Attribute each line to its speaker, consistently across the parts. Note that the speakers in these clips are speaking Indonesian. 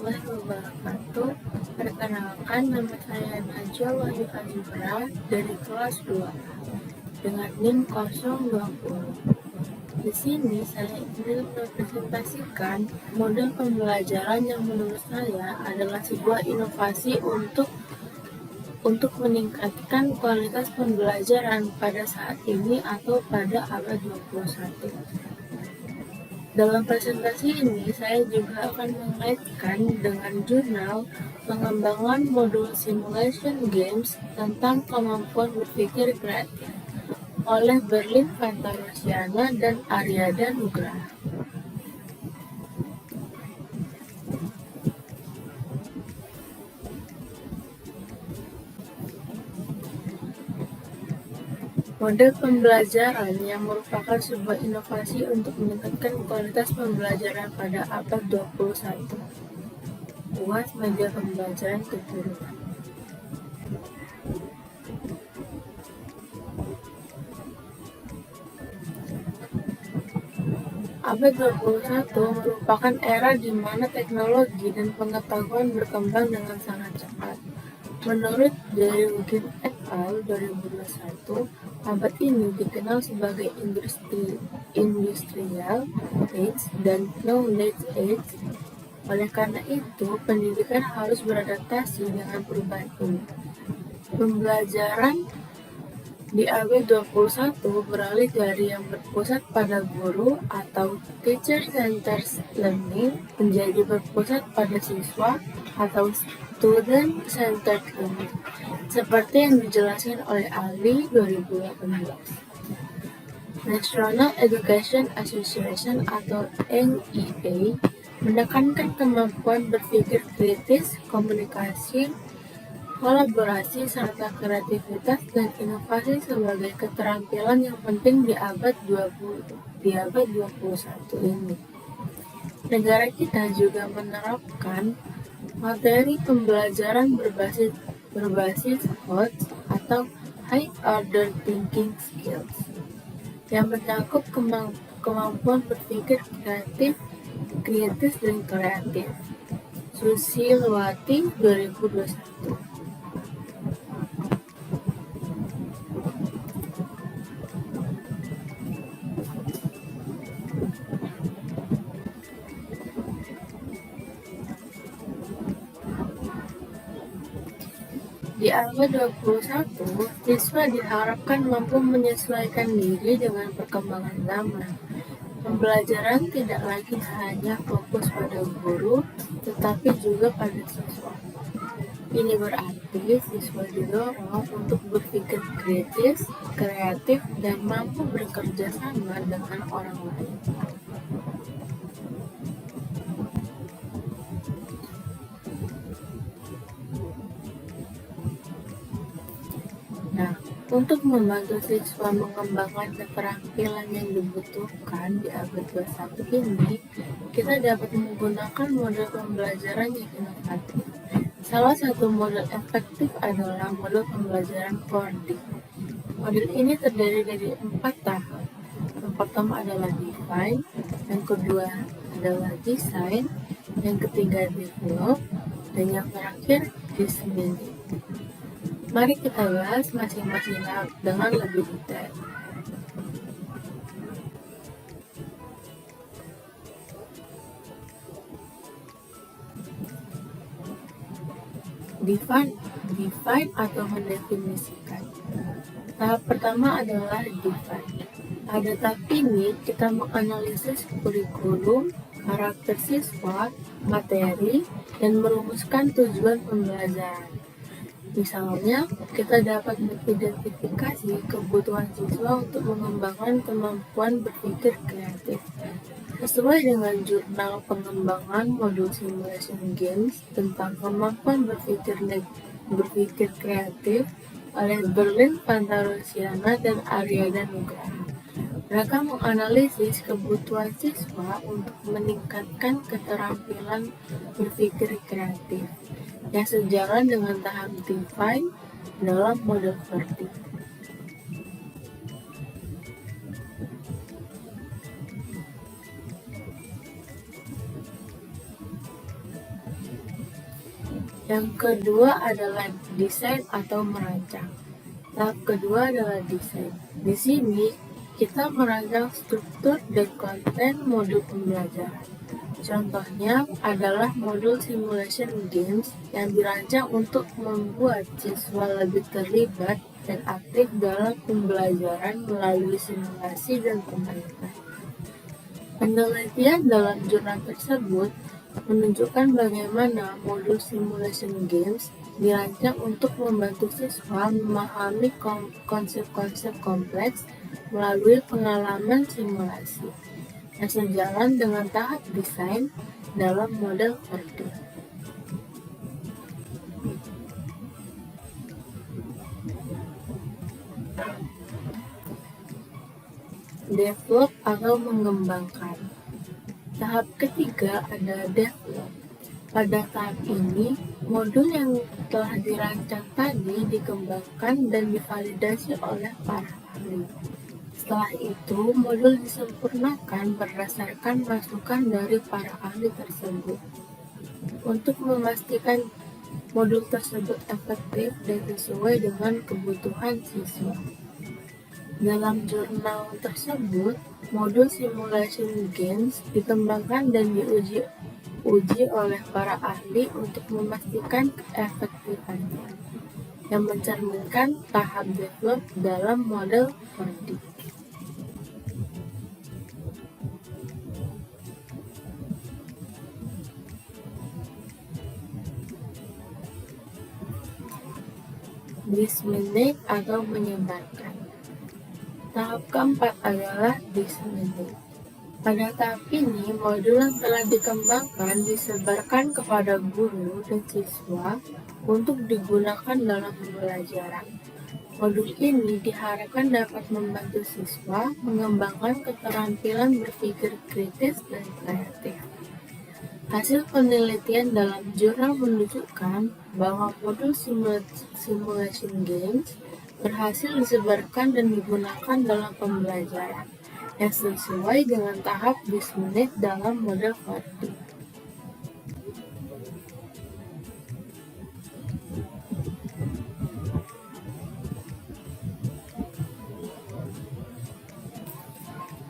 Speaker 1: warahmatullahi wabarakatuh. Perkenalkan, nama saya Najwa Wahyu Azubra dari kelas 2 dengan NIM 020. Di sini saya ingin mempresentasikan model pembelajaran yang menurut saya adalah sebuah inovasi untuk meningkatkan kualitas pembelajaran pada saat ini atau pada abad 21. Dalam presentasi ini, saya juga akan mengaitkan dengan jurnal pengembangan modul simulation games tentang kemampuan berpikir kreatif oleh Berlin Fantarosiana dan Aryada Nugraha. Model pembelajaran yang merupakan sebuah inovasi untuk meningkatkan kualitas pembelajaran pada abad 21. UAS media pembelajaran keturunan. Abad 21 merupakan era di mana teknologi dan pengetahuan berkembang dengan sangat cepat. Menurut Jerry Wugin et al. 2021, abad ini dikenal sebagai Industrial Age dan Knowledge Age. Oleh karena itu, pendidikan harus beradaptasi dengan perubahan ini. Pembelajaran di abad 21 beralih dari yang berpusat pada guru atau teacher-centered learning menjadi berpusat pada siswa atau student-centered learning, seperti yang dijelaskan oleh Ali 2018. National Education Association atau NEA menekankan kemampuan berpikir kritis, komunikasi, kolaborasi, serta kreativitas dan inovasi sebagai keterampilan yang penting di abad 21 ini. Negara kita juga menerapkan materi pembelajaran berbasis HOTS atau High Order Thinking Skills yang mencakup kemampuan berpikir kritis dan kreatif. Susilowati 2021. Di abad 21, siswa diharapkan mampu menyesuaikan diri dengan perkembangan zaman. Pembelajaran tidak lagi hanya fokus pada guru, tetapi juga pada siswa. Ini berarti siswa didorong untuk berpikir kritis, kreatif, dan mampu bekerja sama dengan orang lain. Nah, untuk membantu siswa mengembangkan keterampilan yang dibutuhkan di abad 21 ini, kita dapat menggunakan model pembelajaran yang inovatif. Salah satu model efektif adalah model pembelajaran 4D. Model ini terdiri dari 4 tahap. Yang pertama adalah define, yang kedua adalah design, yang ketiga develop, dan yang terakhir disseminate. Mari kita bahas masing-masing tahap dengan lebih detail. Define atau mendefinisikan. Tahap pertama adalah define. Pada tahap ini, kita menganalisis kurikulum, karakter siswa, materi, dan merumuskan tujuan pembelajaran. Misalnya, kita dapat mengidentifikasi kebutuhan siswa untuk mengembangkan kemampuan berpikir kreatif. Sesuai dengan jurnal pengembangan modul simulation games tentang kemampuan berpikir kreatif oleh Berlin Fantarosiana dan Aryada Nugraha. Mereka menganalisis kebutuhan siswa untuk meningkatkan keterampilan berpikir kreatif yang sejalan dengan tahap define dalam model 4D. Yang kedua adalah desain atau merancang. Tahap kedua adalah desain. Di sini kita merancang struktur dan konten modul pembelajaran. Contohnya adalah modul simulation games yang dirancang untuk membuat siswa lebih terlibat dan aktif dalam pembelajaran melalui simulasi dan permainan. Penelitian dalam jurnal tersebut menunjukkan bagaimana modul simulation games dirancang untuk membantu siswa memahami konsep-konsep kompleks melalui pengalaman simulasi yang sejalan dengan tahap desain dalam model Verdin. Develop atau mengembangkan. Tahap ketiga ada develop. Pada tahap ini, modul yang telah dirancang tadi dikembangkan dan divalidasi oleh para ahli. Setelah itu, modul disempurnakan berdasarkan masukan dari para ahli tersebut. Untuk memastikan modul tersebut efektif dan sesuai dengan kebutuhan siswa. Dalam jurnal tersebut, modul simulation games dikembangkan dan diuji oleh para ahli untuk memastikan keefektifannya, yang mencerminkan tahap develop dalam model Verdin. Disseminate atau menyebarkan. Tahap keempat adalah disseminate. Pada tahap ini, modul yang telah dikembangkan disebarkan kepada guru dan siswa untuk digunakan dalam pembelajaran. Modul ini diharapkan dapat membantu siswa mengembangkan keterampilan berpikir kritis dan kreatif. Hasil penelitian dalam jurnal menunjukkan bahwa modul simulation games berhasil disebarkan dan digunakan dalam pembelajaran yang sesuai dengan tahap disseminate dalam model Verdin.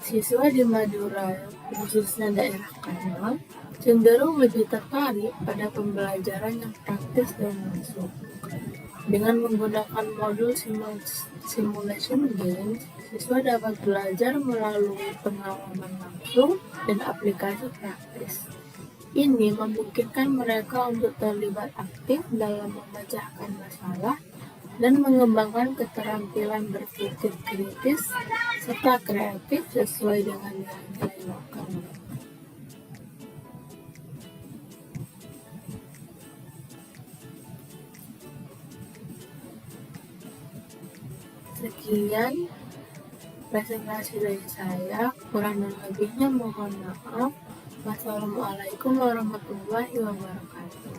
Speaker 1: Siswa di Madura, khususnya daerah Kanal, cenderung lebih tertarik pada pembelajaran yang praktis dan langsung. Dengan menggunakan modul simulation games, siswa dapat belajar melalui pengalaman langsung dan aplikasi praktis. Ini memungkinkan mereka untuk terlibat aktif dalam memecahkan masalah dan mengembangkan keterampilan berpikir kritis serta kreatif sesuai dengan nilai lokal. Sekian presentasi dari saya, kurang dan lebihnya mohon maaf. Wassalamualaikum warahmatullahi wabarakatuh.